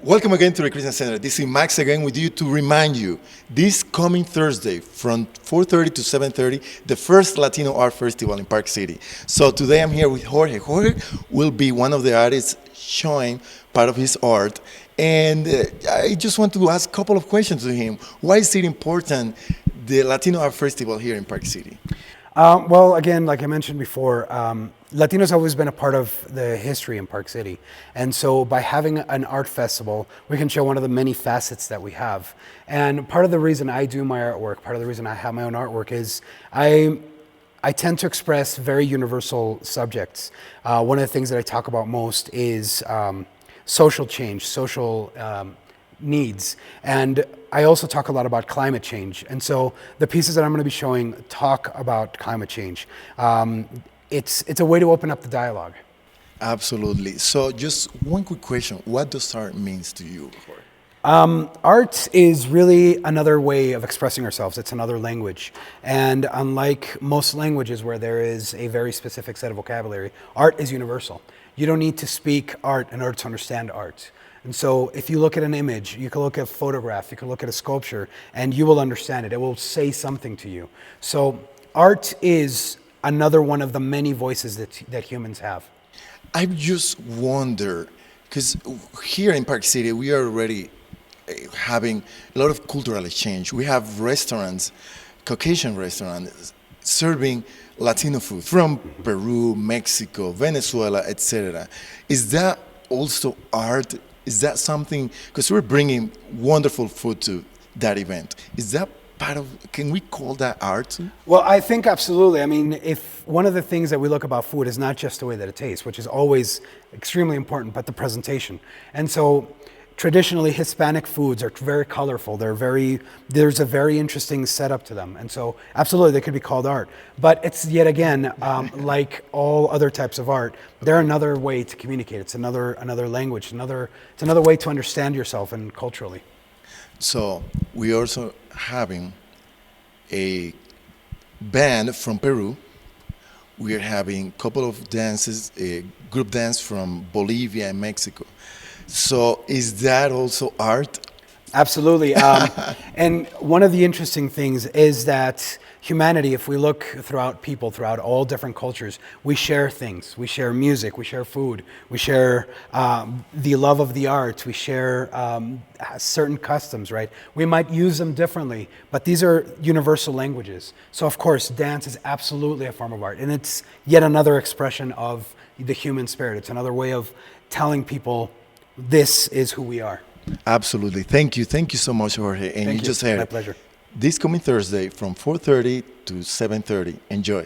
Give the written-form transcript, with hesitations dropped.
Welcome again to the Christian Center. This is Max again with you to remind you this coming Thursday from 4:30 to 7:30, the first Latino Art Festival in Park City. So today I'm here with Jorge. Jorge will be one of the artists showing part of his art. And I just want to ask a couple of questions to him. Why is it important, the Latino Art Festival here in Park City? Well, again, like I mentioned before, Latino's always been a part of the history in Park City. And so by having an art festival, we can show one of the many facets that we have. And part of the reason I do my artwork, part of the reason I have my own artwork is I tend to express very universal subjects. One of the things that I talk about most is social change, social needs. And I also talk a lot about climate change. And so the pieces that I'm going to be showing talk about climate change. It's a way to open up the dialogue. Absolutely. So just one quick question. What does art means to you, Jorge? Art is really another way of expressing ourselves. It's another language. And unlike most languages where there is a very specific set of vocabulary, art is universal. You don't need to speak art in order to understand art. And so if you look at an image, you can look at a photograph, you can look at a sculpture, and you will understand it. It will say something to you. So art is another one of the many voices that humans have. I just wonder, because here in Park City, we are already having a lot of cultural exchange. We have restaurants, Caucasian restaurants, serving Latino food from Peru, Mexico, Venezuela, etc. Is that also art? Is that something, because we're bringing wonderful food to that event. Is that part of, can we call that art? Well, I think absolutely. I mean, if one of the things that we look about food is not just the way that it tastes, which is always extremely important, but the presentation. And so traditionally Hispanic foods are very colorful. There's a very interesting setup to them. And so absolutely they could be called art. But it's yet again, like all other types of art, they're another way to communicate. It's another language, it's another way to understand yourself and culturally. So we also having a band from Peru. We are having a couple of dances, a group dance from Bolivia and Mexico. So is that also art? Absolutely. And one of the interesting things is that humanity, if we look throughout people, throughout all different cultures, we share things. We share music, we share food, we share the love of the arts, we share certain customs, right? We might use them differently, but these are universal languages. So of course, dance is absolutely a form of art, and it's yet another expression of the human spirit. It's another way of telling people this is who we are. Absolutely. Thank you. Thank you so much, Jorge. And Thank you you. just had My pleasure. this coming Thursday from 4:30 to 7:30. Enjoy.